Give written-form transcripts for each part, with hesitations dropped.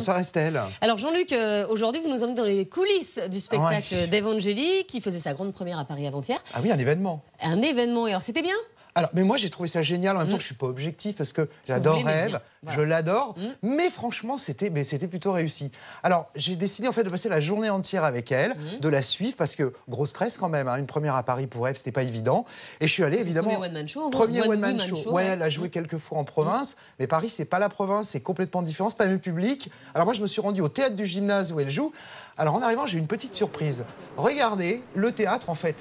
Bonsoir Estelle. Alors Jean-Luc, aujourd'hui vous nous emmenez dans les coulisses du spectacle d'Ève Angéli qui faisait sa grande première à Paris avant-hier. Ah oui, un événement. Un événement, et alors c'était bien ? Alors, mais moi j'ai trouvé ça génial, en même temps je suis pas objectif parce que j'adore Ève, je l'adore, mais franchement c'était plutôt réussi. Alors j'ai décidé en fait de passer la journée entière avec elle, de la suivre parce que gros stress quand même, hein, une première à Paris pour Ève c'était pas évident. Et je suis allé évidemment... Premier one-man show. Premier one-man show. Ouais, elle a joué quelques fois en province, mais Paris c'est pas la province, c'est complètement différent, c'est pas le même public. Alors moi je me suis rendu au théâtre du Gymnase où elle joue. Alors en arrivant j'ai eu une petite surprise. Regardez, le théâtre en fait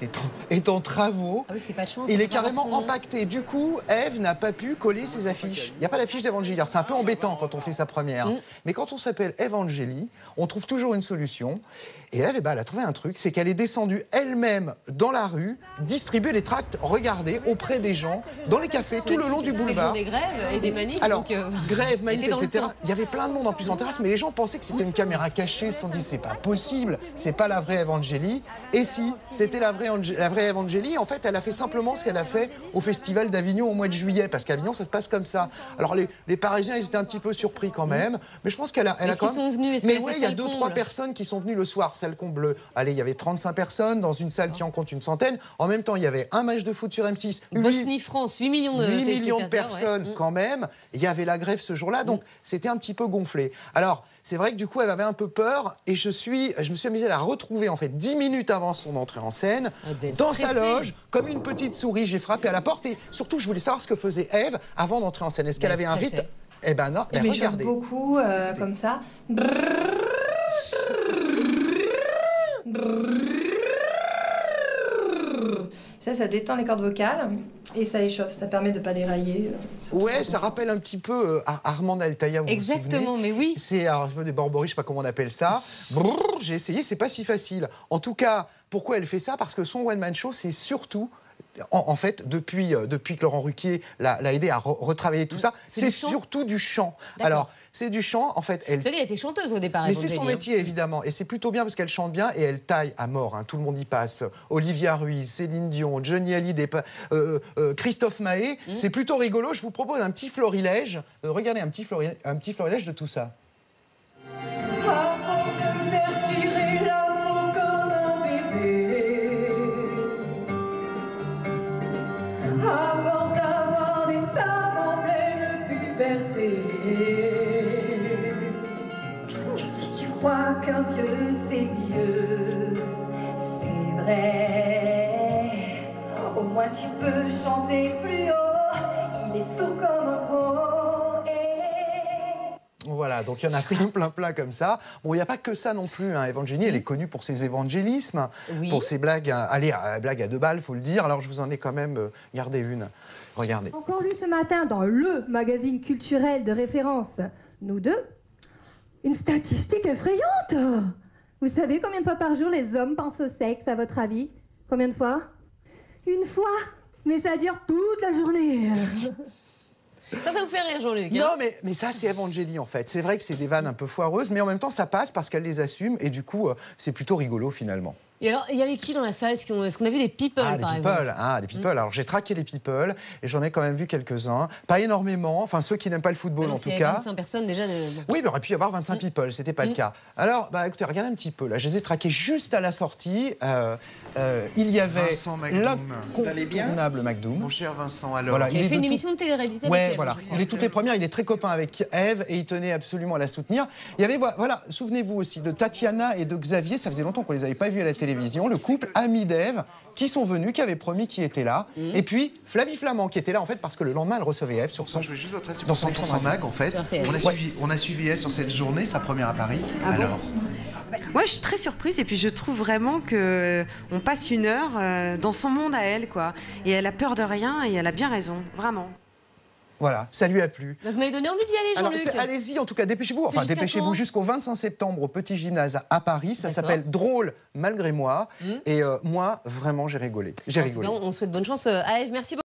est en travaux. Ah oui, c'est pas de chance. Il est carrément empaqueté. Du coup, Ève n'a pas pu coller ses affiches. Il n'y a pas d'affiche d'Ève Angéli. C'est un peu embêtant quand on fait sa première. Mais quand on s'appelle Ève Angéli, on trouve toujours une solution. Et Ève, elle a trouvé un truc, c'est qu'elle est descendue elle-même dans la rue, distribuer les tracts, regardez, auprès des gens, dans les cafés, tout le long du boulevard. Des grèves et des manifs. Alors, grèves, manifs, etc. Il y avait plein de monde en plus en terrasse, mais les gens pensaient que c'était une caméra cachée. Ils se sont dit, c'est pas possible, c'est pas la vraie Ève Angéli. Et si, c'était la vraie Ève Angéli. En fait, elle a fait simplement ce qu'elle a fait au Festival d'Avignon au mois de juillet, parce qu'Avignon, ça se passe comme ça. Alors, les Parisiens, ils étaient un petit peu surpris quand même, mais je pense qu'elle a quand même... Est-ce qu'ils sont venus ? Mais oui, il y a 2-3 personnes qui sont venues le soir, salle comble. Allez, il y avait 35 personnes dans une salle qui en compte une centaine. En même temps, il y avait un match de foot sur M6. Bosnie-France, 8 millions de 8 millions de personnes quand même. Il y avait la grève ce jour-là, donc c'était un petit peu gonflé. Alors, c'est vrai que du coup, elle avait un peu peur et je me suis amusé à la retrouver en fait 10 minutes avant son entrée en scène, dans sa loge, comme une petite souris. J'ai frappé à la porte et surtout, je voulais savoir ce que faisait Ève avant d'entrer en scène. Est-ce qu'elle avait un rythme ? Eh ben non, mais regardez. Beaucoup comme ça. Ça détend les cordes vocales et ça échauffe, ça permet de ne pas dérailler. Ouais, ça rappelle un petit peu Armand Altaïa. Exactement, mais oui. C'est des borboris, je sais pas comment on appelle ça. J'ai essayé, c'est pas si facile. En tout cas, pourquoi elle fait ça ? Parce que son one-man show, c'est surtout... En fait, depuis que Laurent Ruquier l'a aidé à retravailler tout ça, c'est surtout du chant. Alors, c'est du chant, en fait. Elle était chanteuse au départ. Mais c'est son métier, évidemment. Et c'est plutôt bien parce qu'elle chante bien et elle taille à mort. Hein. Tout le monde y passe. Olivia Ruiz, Céline Dion, Johnny Hallyday, Christophe Maé. C'est plutôt rigolo. Je vous propose un petit florilège. Regardez un petit florilège de tout ça. Si tu crois qu'un vieux c'est mieux, c'est vrai. Au moins tu peux chanter plus haut, il est sourd comme un poète. Voilà, donc il y en a plein comme ça. Bon, il n'y a pas que ça non plus. Hein. Ève Angéli, elle est connue pour ses évangélismes, pour ses blagues. Allez, blagues à 2 balles, faut le dire. Alors je vous en ai quand même gardé une. Regardez. Encore lu ce matin dans le magazine culturel de référence, Nous deux, une statistique effrayante. Vous savez combien de fois par jour les hommes pensent au sexe, à votre avis? Combien de fois? Une fois. Mais ça dure toute la journée. Ça vous fait rire, Jean-Luc. Non, mais ça, c'est Ève Angéli, en fait. C'est vrai que c'est des vannes un peu foireuses, mais en même temps, ça passe parce qu'elle les assume, et du coup, c'est plutôt rigolo, finalement. Et alors, il y avait qui dans la salle? Est-ce qu'on a vu des people, par exemple? Des people. Alors, j'ai traqué les people, et j'en ai quand même vu quelques-uns. Pas énormément, enfin, ceux qui n'aiment pas le football, en tout cas. Il y avait 25 personnes, déjà. Oui, mais il aurait pu y avoir 25 people, c'était pas le cas. Alors, écoutez, regardez un petit peu, là. Je les ai traqués juste à la sortie. Il y avait l'incontournable Macdoum. Mon cher Vincent, alors... Voilà, il a fait une émission de télé-réalité avec Ève, voilà. Il est toutes les premières, il est très copain avec Ève, et il tenait absolument à la soutenir. Il y avait, voilà, souvenez-vous aussi de Tatiana et de Xavier, ça faisait longtemps qu'on les avait pas vus à la télévision, le couple ami d'Ève, qui sont venus, qui avaient promis qui était là. Et puis, Flavie Flamand, qui était là, en fait, parce que le lendemain, elle recevait Ève sur son... Je veux juste votre avis sur 100% Mag, en fait. On a suivi Ève sur cette journée, sa première à Paris. Alors... Moi, je suis très surprise et puis je trouve vraiment qu'on passe une heure dans son monde à elle, quoi. Et elle a peur de rien et elle a bien raison, vraiment. Voilà, ça lui a plu. Vous m'avez donné envie d'y aller, Jean-Luc. Allez-y, en tout cas, dépêchez-vous. Enfin, dépêchez-vous jusqu'au 25 septembre au Petit Gymnase à Paris. Ça s'appelle Drôle malgré moi. Et moi, vraiment, j'ai rigolé. On souhaite bonne chance à Ève. Merci beaucoup.